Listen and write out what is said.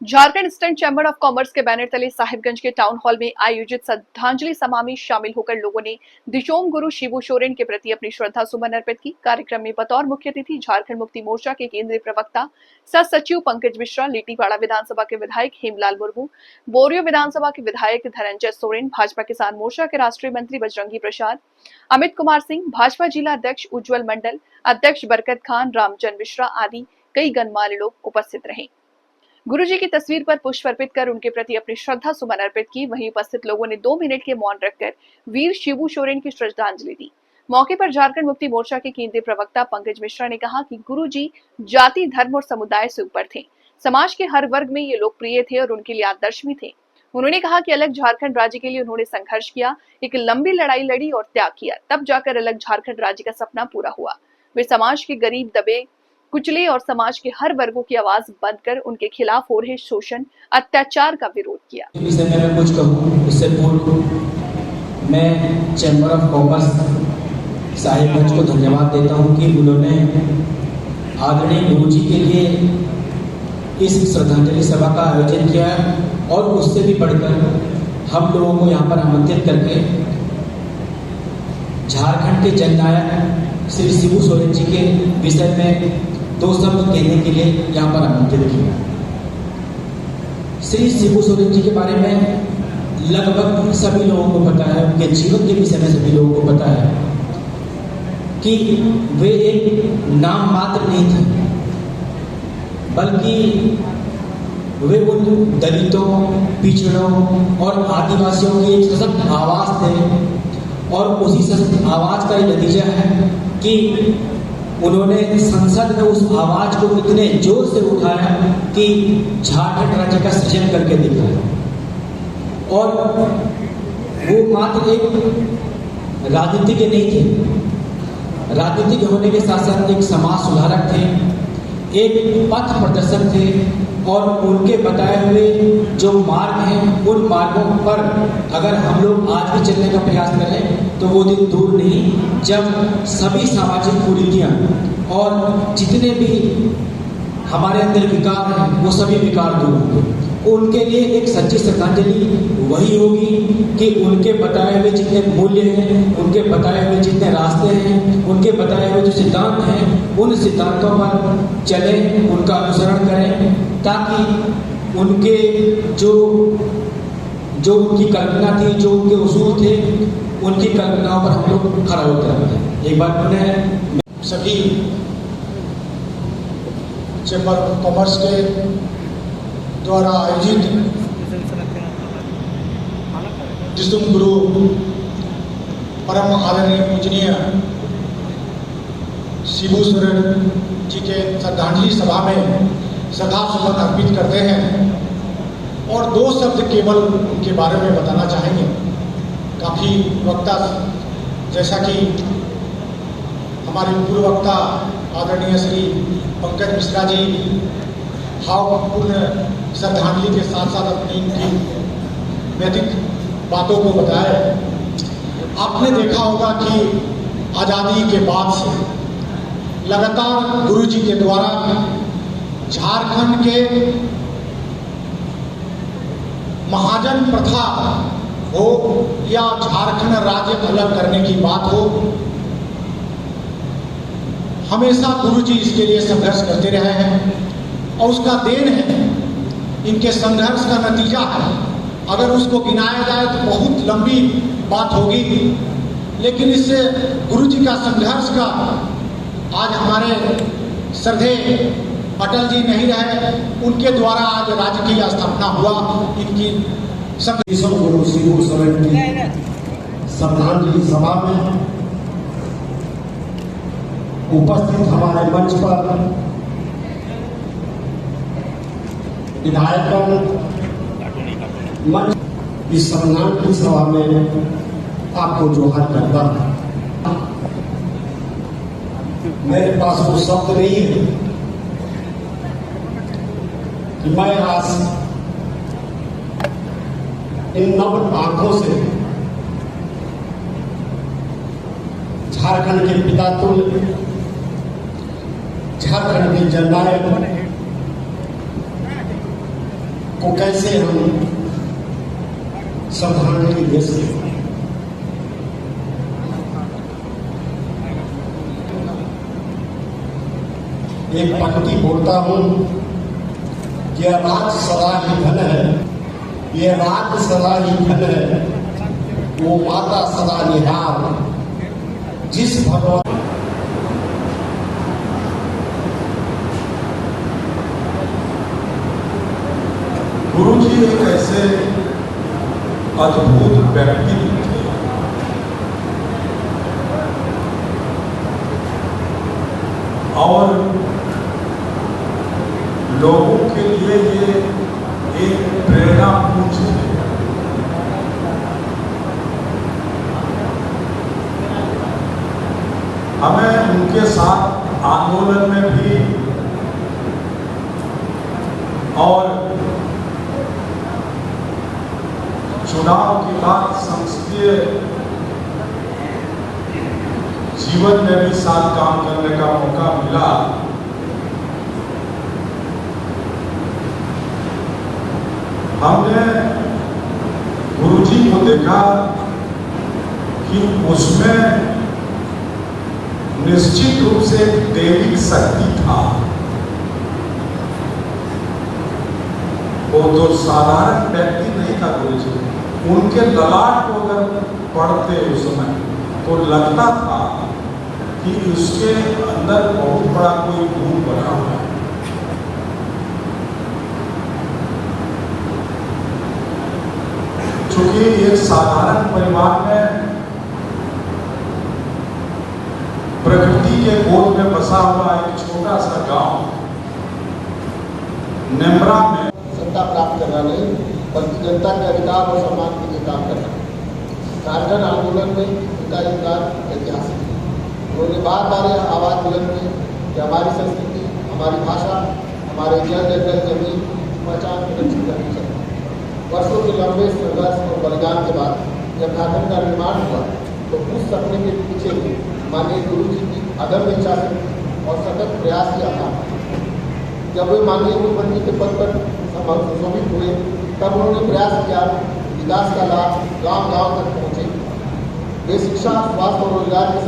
Jharkhand stand chamber of commerce के banner तले साहिबगंज के टाउन हॉल में आयोजित श्रद्धांजलि सभा में शामिल होकर लोगों ने दिशोम गुरु शिबू सोरेन के प्रति अपनी श्रद्धा सुमन अर्पित की। कार्यक्रम में बतौर मुख्य अतिथि झारखंड मुक्ति मोर्चा के केंद्रीय प्रवक्ता सह सचिव पंकज मिश्रा, लिट्टीपाड़ा विधानसभा के विधायक हेमलाल मुर्मू, बोरियो विधानसभा के विधायक धनंजय सोरेन, भाजपा किसान मोर्चा के राष्ट्रीय मंत्री बजरंगी प्रसाद, अमित कुमार सिंह, भाजपा जिला अध्यक्ष उज्जवल मंडल, अध्यक्ष बरकत खान, रामचंद्र मिश्रा आदि कई गणमान्य लोग उपस्थित रहे। गुरुजी की तस्वीर पर पुष्प अर्पित कर उनके प्रति अपनी श्रद्धा सुमन अर्पित की। वहीं उपस्थित लोगों ने 2 मिनट के मौन रखकर वीर शिबू सोरेन की श्रद्धांजलि दी। मौके पर झारखंड मुक्ति मोर्चा के केंद्रीय प्रवक्ता पंकज मिश्रा ने कहा कि गुरुजी जाति, धर्म और समुदाय से ऊपर थे। समाज के हर वर्ग में ये लोकप्रिय थे और उनके लिए आदर्श भी थे। उन्होंने कहा कि अलग झारखंड राज्य के लिए उन्होंने संघर्ष किया, एक लंबी लड़ाई लड़ी और त्याग किया, तब जाकर अलग झारखंड राज्य का सपना पूरा हुआ। वे समाज के गरीब, दबे कुचले और समाज के हर वर्गों की आवाज बनकर उनके खिलाफ हो रहे शोषण, अत्याचार का विरोध किया। विषय में मैं कुछ कहूँ उससे पूर्व मैं चैम्बर ऑफ कॉमर्स साहिबगंज को धन्यवाद देता हूँ कि उन्होंने आदरणीय गुरुजी के लिए इस श्रद्धांजलि सभा का आयोजन किया और उससे भी बढ़कर हम लोगों को यहाँ पर आमंत्रित करके झारखंड के जननायक श्री शिबू सोरेन जी के विषय में 2 शब्द कहने के लिए यहाँ पर आमंत्रित किया। श्री शिबू सोरेन जी के बारे में लगभग सभी लोगों को पता है, उनके जीवन के विषय में सभी लोगों को पता है कि वे एक नाम मात्र नहीं थे, बल्कि वे उन दलितों, पिछड़ों और आदिवासियों की एक सशक्त आवाज थे। और उसी सशक्त आवाज का ये नतीजा है कि उन्होंने संसद में उस आवाज को इतने जोर से उठाया कि झारखंड राज्य का सृजन करके दिखाया। और वो मात्र एक राजनीतिज्ञ नहीं थे, राजनीतिज्ञ होने के साथ साथ एक समाज सुधारक थे, एक पथ प्रदर्शक थे। और उनके बताए हुए जो मार्ग हैं, उन मार्गों पर अगर हम लोग आज भी चलने का प्रयास करें तो वो दिन दूर नहीं जब सभी सामाजिक कुरीतियाँ और जितने भी हमारे अंदर विकार हैं वो सभी विकार दूर होंगे। उनके लिए एक सच्ची श्रद्धांजलि वही होगी कि उनके बताए हुए जितने मूल्य हैं, उनके बताए हुए जितने रास्ते हैं, उनके बताए हुए जो सिद्धांत हैं, उन सिद्धांतों पर चलें, उनका अनुसरण करें, ताकि उनके जो उनकी कल्पना थी, जो उनके उसूल थे, उनकी कल्पनाओं पर हम लोग खरा उतरते हैं। एक बार पुनः सभी चैम्बर ऑफ कॉमर्स के द्वारा आयोजित दिशोम गुरु परम आदरणीय पूजनीय शिबू सोरेन जी के श्रद्धांजलि सभा में श्रद्धा सुमन अर्पित करते हैं और 2 शब्द केवल उनके बारे में बताना चाहेंगे। काफ़ी वक्ता जैसा कि हमारे पूर्व वक्ता आदरणीय श्री पंकज मिश्रा जी भावपूर्ण श्रद्धांजलि के साथ साथ अपनी इनकी नैतिक बातों को बताए। आपने देखा होगा कि आज़ादी के बाद से लगातार गुरुजी के द्वारा झारखंड के महाजन प्रथा हो या झारखंड राज्य अलग करने की बात हो, हमेशा गुरुजी इसके लिए संघर्ष करते रहे हैं और उसका देन है, इनके संघर्ष का नतीजा है। अगर उसको गिनाया जाए तो बहुत लंबी बात होगी, लेकिन इससे गुरुजी का संघर्ष का आज हमारे श्रद्धेय अटल जी नहीं रहे, उनके द्वारा आज राज्य की स्थापना हुआ। इनकी गुरु शिबू सोरेन की श्रद्धांजलि सभा में उपस्थित हमारे मंच पर विधायकगण, मंच इस श्रद्धांजलि सभा में आपको जोहार करता है। मेरे पास वो शब्द नहीं है कि मैं आज इन नव आंखों से झारखंड के पिता तुल्य, झारखंड के जननायक को कैसे हम श्रद्धांजलि दे सकते हैं। एक पंक्ति बोलता हूं, यह राज सदा ही धन है, यह राज सदा ही धन है, वो माता सदा निहार, जिस भगवान। गुरु जी एक ऐसे अद्भुत व्यक्ति थे और लोगों के लिए ये एक प्रेरणा पुंज है। हमें उनके साथ आंदोलन में भी और चुनाव के बाद संसदीय जीवन में भी साथ काम करने का मौका मिला। हमने गुरुजी को देखा कि उसमें निश्चित रूप से दैविक शक्ति था। वो तो साधारण व्यक्ति नहीं था गुरुजी। उनके ललाट को अगर पढ़ते उस समय तो लगता था कि उसके अंदर बहुत बड़ा कोई गुण बना हुआ है। चूंकि एक साधारण परिवार में प्रकृति के गोद में बसा हुआ एक छोटा सा गांव नेमरा में सत्ता प्राप्त करना नहीं बल्कि जनता के अधिकार और सम्मान के लिए काम करना। झारखंड आंदोलन में उनका योगदान ऐतिहासिक है। उन्होंने बार बार यह आवाज बुलंद की कि हमारी संस्कृति, हमारी भाषा, हमारे जल जंगल जमीन पहचान सुरक्षित करनी चाहिए। वर्षों के लंबे संघर्ष और बलिदान के बाद जब झारखंड का निर्माण हुआ तो उस सपने के पीछे भी माननीय गुरु जी की अदम्य इच्छा और सतत प्रयास की आकांक्षा। जब वे माननीय मुख्यमंत्री के पद पर सुशोभित हुए तब उन्होंने प्रयास किया विकास का लाभ गांव-गांव तक पहुंचे। वे शिक्षा, स्वास्थ्य और रोजगार के